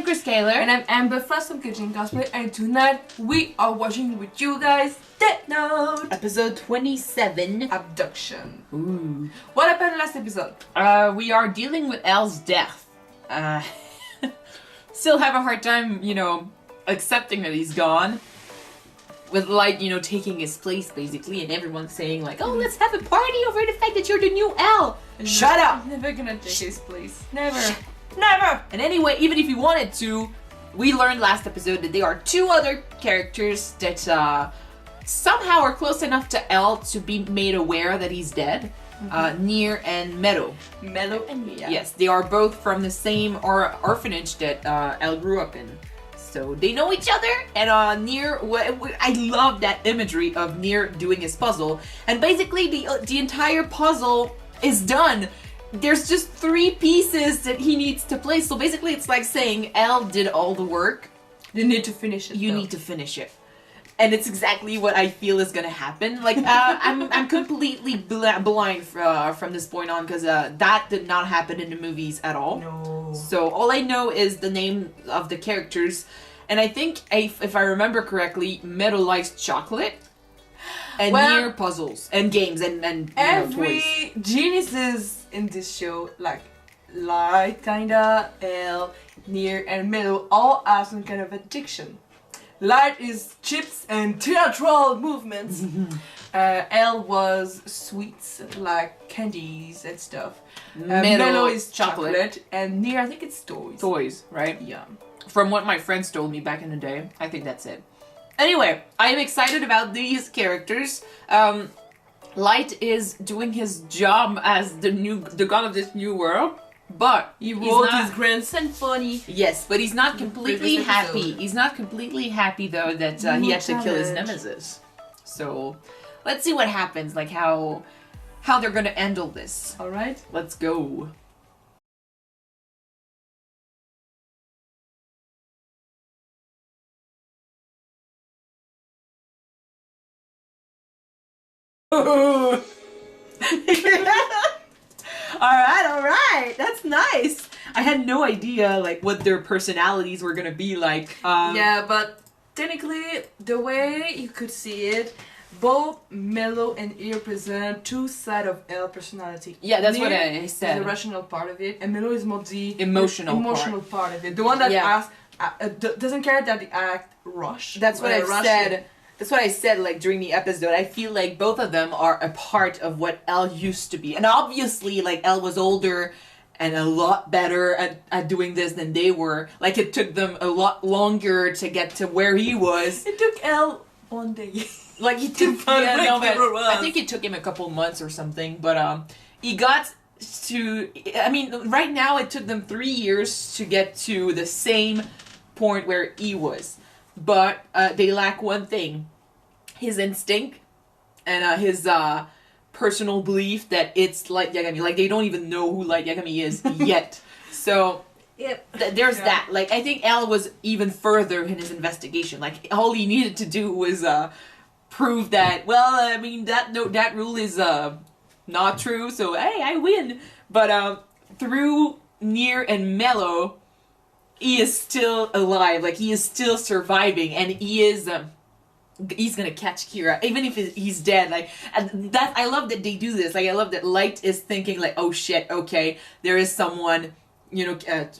Chris Kaler. And I'm Amber from Kitchen Cosplay, and tonight we are watching with you guys Death Note! Episode 27. Abduction. Ooh. What happened last episode? We are dealing with Al's death. Still have a hard time, accepting that he's gone. With Light, taking his place basically, and everyone saying like, "Oh, let's have a party over the fact that you're the new Al." Shut up! Never gonna take his place. Never. Never! And anyway, even if he wanted to, we learned last episode that there are two other characters that somehow are close enough to Al to be made aware that he's dead. Near and Melo. Melo and Near. Yes, they are both from the same orphanage that Al grew up in. So they know each other, and Near, I love that imagery of Near doing his puzzle. And basically the entire puzzle is done. There's just 3 pieces that he needs to place. So basically it's like saying Al did all the work. You need to finish it. You need to finish it. And it's exactly what I feel is gonna happen. Like, I'm completely blind from this point on, because that did not happen in the movies at all. No. So all I know is the name of the characters, and I think, if I remember correctly, Melo likes chocolate, and Near puzzles, and games, and every toys. geniuses in this show, like Light, kinda, L, Near, and Melo, all have some kind of addiction. Light is chips and theatrical movements. L was sweets, like candies and stuff. Melo is chocolate, and Near, I think it's toys. Toys, right? Yeah. From what my friends told me back in the day, I think that's it. Anyway, I am excited about these characters. Light is doing his job as the god of this new world. But he wrote his grand symphony. Yes, but he's not completely happy. episode. He's not completely happy though that he had to kill his nemesis. So let's see what happens. Like how they're gonna handle this. All right, let's go. Alright, that's nice. I had no idea like what their personalities were gonna be like. Yeah, but technically, the way you could see it, both Melo and Near present 2 sides of L personality. Yeah, that's Near what I said. is the rational part of it, and Melo is more the emotional part of it. The one that doesn't care that the act rush. That's what I said. That's what I said, like, during the episode. I feel like both of them are a part of what Elle used to be. And obviously, like, Elle was older and a lot better at doing this than they were. Like, it took them a lot longer to get to where he was. It took Elle 1 day. Like, he took... I think it took him a couple months or something. But, he got to... I mean, right now, it took them 3 years to get to the same point where he was. But they lack one thing: his instinct and his personal belief that it's Light Yagami. Like, they don't even know who Light Yagami is yet. So there's that. Like, I think Al was even further in his investigation. Like, all he needed to do was prove that, well, I mean, that rule is not true, so hey, I win. But through Near and Melo, he is still alive, like he is still surviving, and he's gonna catch Kira, even if he's dead. Like, and that, I love that they do this. Like, I love that Light is thinking like, oh shit, okay, there is someone,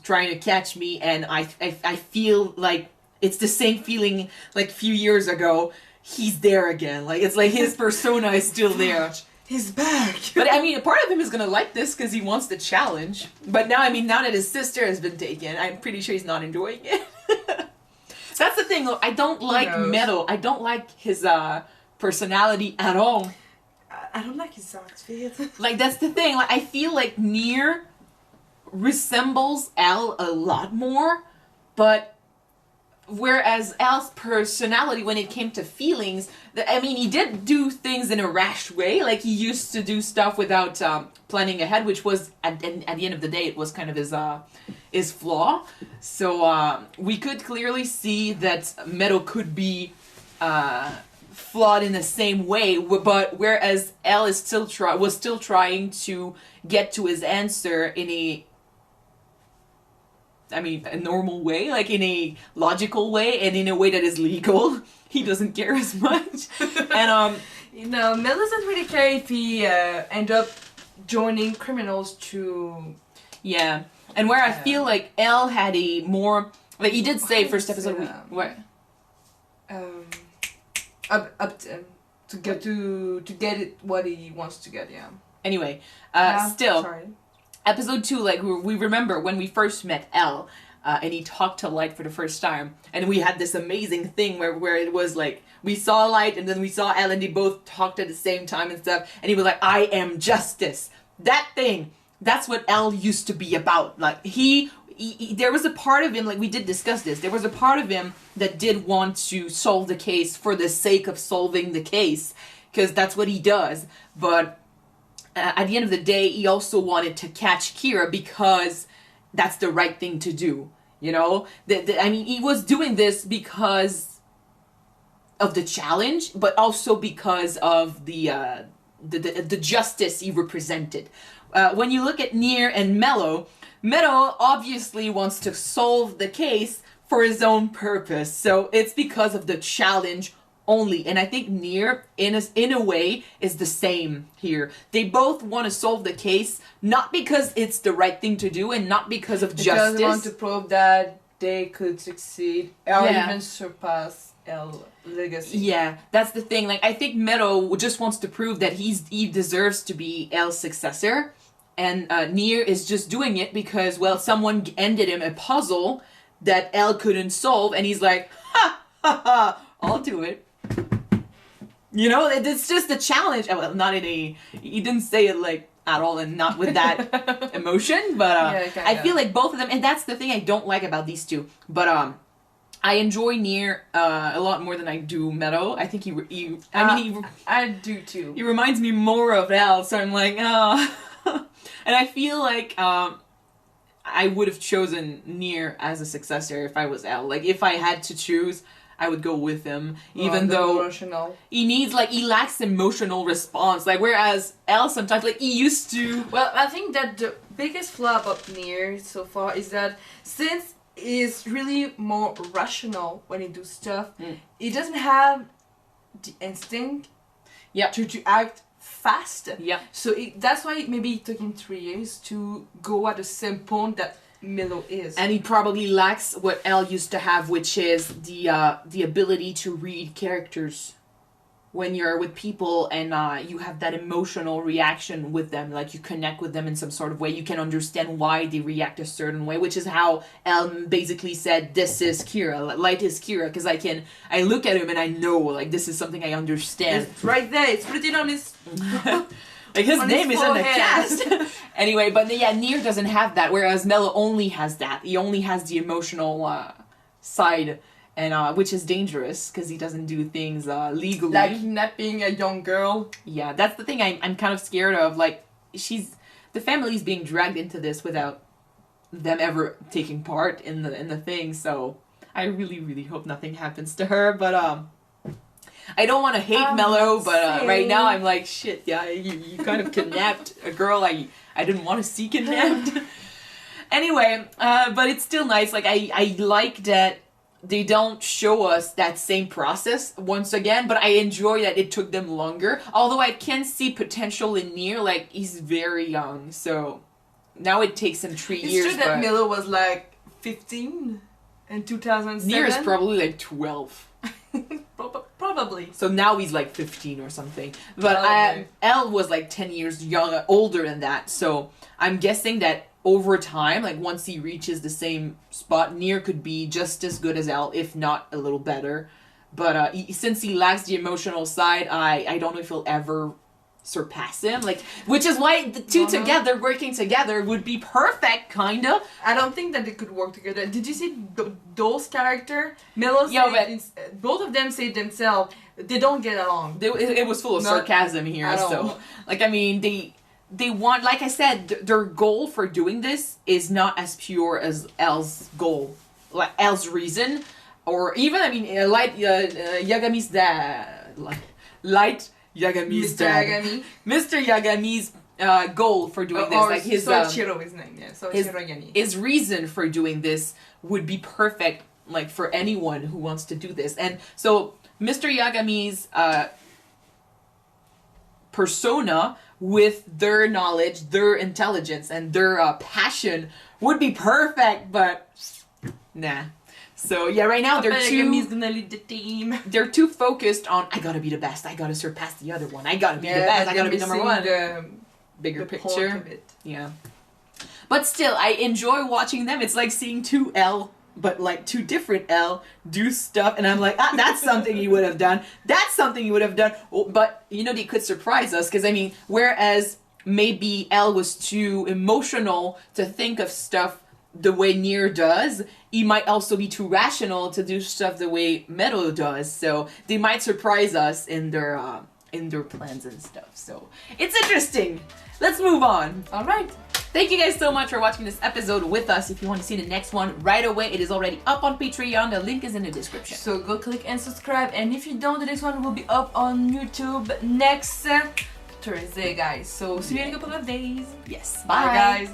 trying to catch me, and I feel like it's the same feeling like a few years ago. He's there again. Like, it's like his persona is still there. He's back. But I mean, part of him is gonna like this because he wants the challenge. But now, I mean, now that his sister has been taken, I'm pretty sure he's not enjoying it. That's the thing, though. I don't like Melo. I don't like his personality at all. I don't like his outfit. Like, that's the thing. Like, I feel like Near resembles Al a lot more, but whereas Al's personality, when it came to feelings, I mean, he did do things in a rash way. Like, he used to do stuff without planning ahead, which was, at the end of the day, it was kind of his flaw. So we could clearly see that Melo could be flawed in the same way, but whereas Al is was still trying to get to his answer in a normal way, like in a logical way and in a way that is legal. He doesn't care as much. And Mel doesn't really care if he end up joining criminals to... Yeah. And where I feel like Elle had a more... Like, he did say first episode... What? To get it what he wants to get, yeah. Anyway, still... Sorry. Episode 2, like, we remember when we first met Elle, and he talked to Light for the first time, and we had this amazing thing where it was like, we saw Light, and then we saw Elle, and they both talked at the same time and stuff, and he was like, I am justice. That thing, that's what Elle used to be about. Like, he there was a part of him, like, we did discuss this, there was a part of him that did want to solve the case for the sake of solving the case, because that's what he does, but... at the end of the day, he also wanted to catch Kira because that's the right thing to do, you know? He was doing this because of the challenge, but also because of the justice he represented. When you look at Near and Melo obviously wants to solve the case for his own purpose, so it's because of the challenge only. And I think Near, in a way, is the same here. They both want to solve the case, not because it's the right thing to do, and not because of justice. They want to prove that they could succeed, or even surpass Elle's legacy. Yeah, that's the thing. Like, I think Melo just wants to prove that he deserves to be Elle's successor, and Near is just doing it because, well, someone ended him a puzzle that Elle couldn't solve, and he's like, ha, ha, ha, I'll do it. You know, it's just a challenge. Well, not in a... He didn't say it, like, at all, and not with that emotion, but I feel like both of them... And that's the thing I don't like about these two. But, I enjoy Near a lot more than I do Melo. I think I do, too. He reminds me more of Elle, so I'm like, oh... And I feel like, I would have chosen Near as a successor if I was Elle. Like, if I had to choose... I would go with him, even though he lacks emotional response. Like, whereas Elle sometimes, like, he used to... Well, I think that the biggest flaw of Near so far is that since he's really more rational when he does stuff, he doesn't have the instinct to act fast. Yeah. So that's why maybe it took him 3 years to go at the same point that Melo is. And he probably lacks what Elle used to have, which is the ability to read characters. When you're with people and you have that emotional reaction with them, like you connect with them in some sort of way, you can understand why they react a certain way, which is how Elle basically said, this is Kira, Light is Kira, because I look at him and I know, like, this is something I understand. It's right there, it's written on his... Like, his name is in the cast. Anyway, but yeah, Near doesn't have that, whereas Melo only has that. He only has the emotional side, and which is dangerous, because he doesn't do things legally. Like kidnapping a young girl. Yeah, that's the thing I'm kind of scared of. Like, the family's being dragged into this without them ever taking part in the thing, so I really, really hope nothing happens to her, but I don't want to hate Melo, but right now I'm like, shit, yeah, you kind of kidnapped a girl I didn't want to see kidnapped. Anyway, but it's still nice. Like, I like that they don't show us that same process once again, but I enjoy that it took them longer. Although I can see potential in Near, like, he's very young, so now it takes him 3 years. It's true that Melo was like 15 in 2007. Near is probably like 12. Probably. So now he's like 15 or something. But Elle was like 10 years older than that. So I'm guessing that over time, like once he reaches the same spot, Near could be just as good as Elle, if not a little better. But since he lacks the emotional side, I don't know if he'll ever surpass him. Like, which is why the two together, working together, would be perfect, kind of. I don't think that they could work together. Did you see those characters? Melo both of them say themselves they don't get along. It was full of sarcasm here. So, like, I mean, they want, like I said, their goal for doing this is not as pure as Elle's goal, like Elle's reason, or even, I mean, Light Yagami's dad, Light Yagami's dad. Mr. Yagami's goal for doing this. Like his Soichiro is name, yeah. Soichiro Yami. His reason for doing this would be perfect, like for anyone who wants to do this. And so Mr. Yagami's persona with their knowledge, their intelligence, and their passion would be perfect, but nah. So yeah, right now they're gonna lead the team. They're too focused on I gotta be the best, I gotta surpass the other one, I gotta be the best, I gotta be number one. The bigger picture. Of it. Yeah. But still, I enjoy watching them. It's like seeing two L, but like two different L do stuff, and I'm like, that's something you would have done. That's something you would have done. But you know, they could surprise us because I mean, whereas maybe L was too emotional to think of stuff the way Near does, he might also be too rational to do stuff the way Melo does. So they might surprise us in their plans and stuff. So it's interesting. Let's move on. All right. Thank you guys so much for watching this episode with us. If you want to see the next one right away, it is already up on Patreon. The link is in the description. So go click and subscribe. And if you don't, the next one will be up on YouTube next Thursday, guys. So see you in a couple of days. Yes. Bye guys.